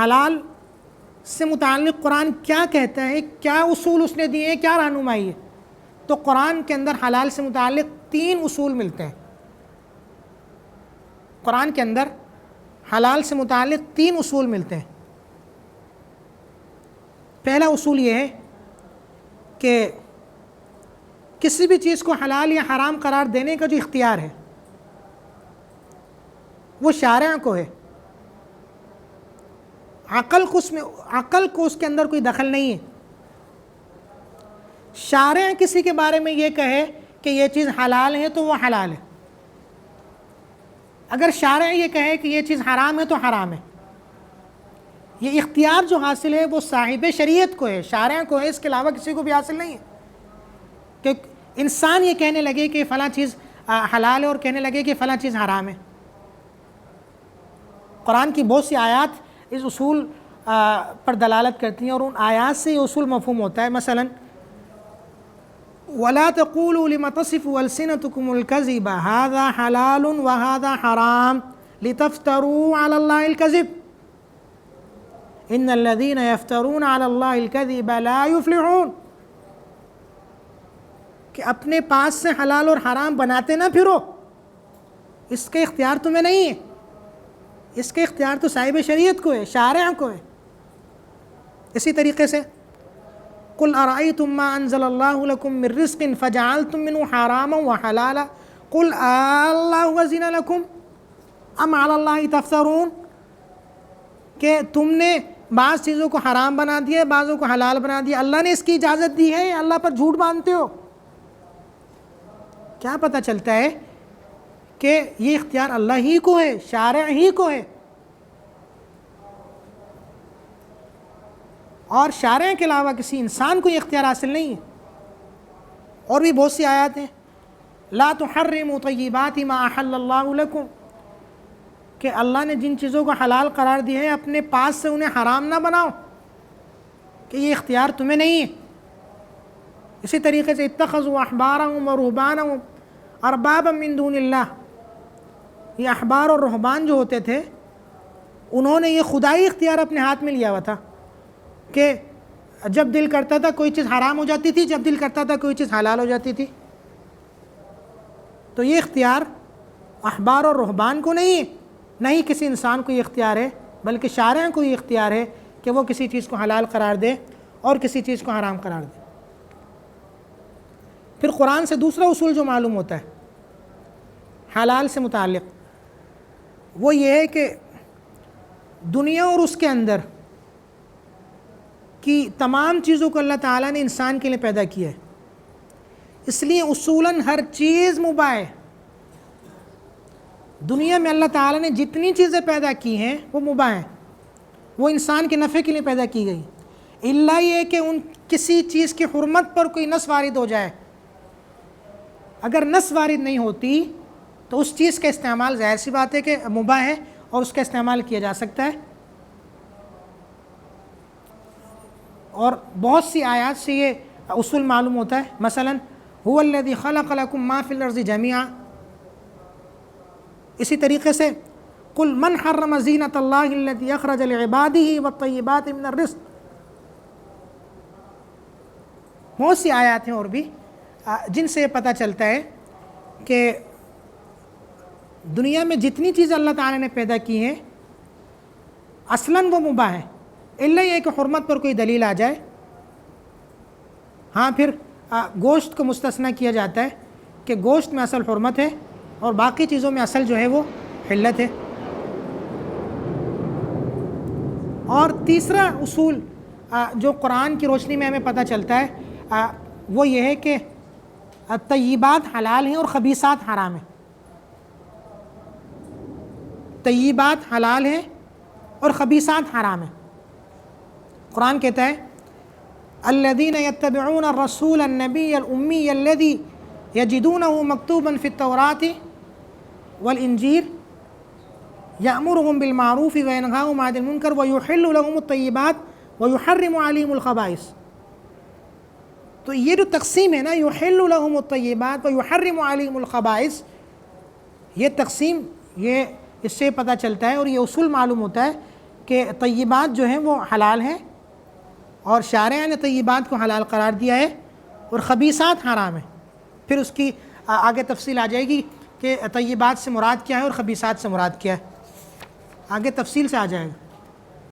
حلال سے متعلق قرآن کیا کہتا ہے، کیا اصول اس نے دیے ہیں، کیا رہنمائی ہے؟ تو قرآن کے اندر حلال سے متعلق 3 اصول ملتے ہیں۔ قرآن کے اندر حلال سے متعلق 3 اصول ملتے ہیں۔ پہلا اصول یہ ہے کہ کسی بھی چیز کو حلال یا حرام قرار دینے کا جو اختیار ہے وہ شارع کو ہے، عقل کو اس کے اندر کوئی دخل نہیں ہے۔ شارع کسی کے بارے میں یہ کہے کہ یہ چیز حلال ہے تو وہ حلال ہے، اگر شارع یہ کہے کہ یہ چیز حرام ہے تو حرام ہے۔ یہ اختیار جو حاصل ہے وہ صاحب شریعت کو ہے، شارع کو ہے، اس کے علاوہ کسی کو بھی حاصل نہیں ہے کہ انسان یہ کہنے لگے کہ فلاں چیز حلال ہے اور کہنے لگے کہ فلاں چیز حرام ہے۔ قرآن کی بہت سی آیات اس اصول پر دلالت کرتی ہیں اور ان آیات سے یہ اصول مفہوم ہوتا ہے۔ مثلا وَلَا تَقُولُوا لِمَ تَصِفُ أَلْسِنَتُكُمُ الْكَذِبَ هَذَا حَلَالٌ وَهَذَا حَرَامٌ لِتَفْتَرُوا عَلَى اللَّهِ الْكَذِبَ إِنَّ الَّذِينَ يَفْتَرُونَ عَلَى اللَّهِ الْكَذِبَ لَا يُفْلِحُونَ، کہ اپنے پاس سے حلال اور حرام بناتے نہ پھرو، اس کا اختیار تمہیں نہیں ہے، اس کا اختیار تو صاحب شریعت کو ہے، شارع کو ہے۔ اسی طریقے سے قُلْ أَرَأَيْتُمْ مَا أَنزَلَ اللَّهُ لَكُم مِّن رِّزْقٍ فَجَعَلْتُم مِّنْهُ حَرَامًا وَحَلَالًا قُلْ آللَّهُ أَذِنَ لَكُمْ أَمْ عَلَى اللَّهِ تَفْتَرُونَ، کہ تم نے بعض چیزوں کو حرام بنا دیا، بعضوں کو حلال بنا دیا، اللہ نے اس کی اجازت دی ہے، اللہ پر جھوٹ باندھتے ہو؟ کیا پتہ چلتا ہے کہ یہ اختیار اللہ ہی کو ہے، شارع ہی کو ہے، اور شارع کے علاوہ کسی انسان کو یہ اختیار حاصل نہیں ہے۔ اور بھی بہت سی آیات ہیں، لا تحرموا طیبات ما احل اللہ لکم، کہ اللہ نے جن چیزوں کو حلال قرار دیا ہے اپنے پاس سے انہیں حرام نہ بناؤ، کہ یہ اختیار تمہیں نہیں ہے۔ اسی طریقے سے اتخذوا احبارهم ورهبانهم اربابا من دون اللہ، یہ احبار اور رہبان جو ہوتے تھے انہوں نے یہ خدائی اختیار اپنے ہاتھ میں لیا ہوا تھا کہ جب دل کرتا تھا کوئی چیز حرام ہو جاتی تھی، جب دل کرتا تھا کوئی چیز حلال ہو جاتی تھی۔ تو یہ اختیار احبار اور رہبان کو نہیں ہے، نہ ہی کسی انسان کو یہ اختیار ہے، بلکہ شارع کو یہ اختیار ہے کہ وہ کسی چیز کو حلال قرار دے اور کسی چیز کو حرام قرار دے۔ پھر قرآن سے دوسرا اصول جو معلوم ہوتا ہے حلال سے متعلق، وہ یہ ہے کہ دنیا اور اس کے اندر کی تمام چیزوں کو اللہ تعالیٰ نے انسان کے لیے پیدا کیا ہے، اس لیے اصولاً ہر چیز مباح ہے۔ دنیا میں اللہ تعالیٰ نے جتنی چیزیں پیدا کی ہیں وہ مباح ہیں، وہ انسان کے نفع کے لیے پیدا کی گئی، الا یہ کہ ان کسی چیز کی حرمت پر کوئی نص وارد ہو جائے۔ اگر نص وارد نہیں ہوتی تو اس چیز کا استعمال ظاہر سی بات ہے کہ مباح ہے اور اس کا استعمال کیا جا سکتا ہے۔ اور بہت سی آیات سے یہ اصول معلوم ہوتا ہے۔ مثلا هو الذی خلق لکم ما فی الارض جميعا، اسی طریقے سے قل من حرم زینۃ اللہ التی اخرج لعبادہ والطیبات من الرزق، بہت سی آیات ہیں اور بھی جن سے یہ پتہ چلتا ہے کہ دنیا میں جتنی چیز اللہ تعالیٰ نے پیدا کی ہیں اصلاً وہ مباح ہے، الا یہ کہ حرمت پر کوئی دلیل آ جائے۔ ہاں پھر گوشت کو مستثنیٰ کیا جاتا ہے کہ گوشت میں اصل حرمت ہے اور باقی چیزوں میں اصل جو ہے وہ حلت ہے۔ اور تیسرا اصول جو قرآن کی روشنی میں ہمیں پتہ چلتا ہے وہ یہ ہے کہ طیبات حلال ہیں اور خبیثات حرام ہیں۔ طیبات حلال ہیں اور خبیثات حرام ہیں۔ قرآن کہتا ہے الذین یتبعون الرسول النبی الامی الذی یجدونہ مکتوبا فی التوراۃ والانجیل یأمرهم بالمعروف وینہاہم عن المنکر ویحل لهم الطیبات ویحرم علیہم الخبائث۔ تو یہ جو تقسیم ہے نا، یحل لهم الطیبات ویحرم علیہم الخبائث، یہ تقسیم، یہ اس سے پتہ چلتا ہے اور یہ اصول معلوم ہوتا ہے کہ طیبات جو ہیں وہ حلال ہیں اور شارع نے طیبات کو حلال قرار دیا ہے اور خبیثات حرام ہیں. پھر اس کی آگے تفصیل آ جائے گی کہ طیبات سے مراد کیا ہے اور خبیثات سے مراد کیا ہے، آگے تفصیل سے آ جائے گا.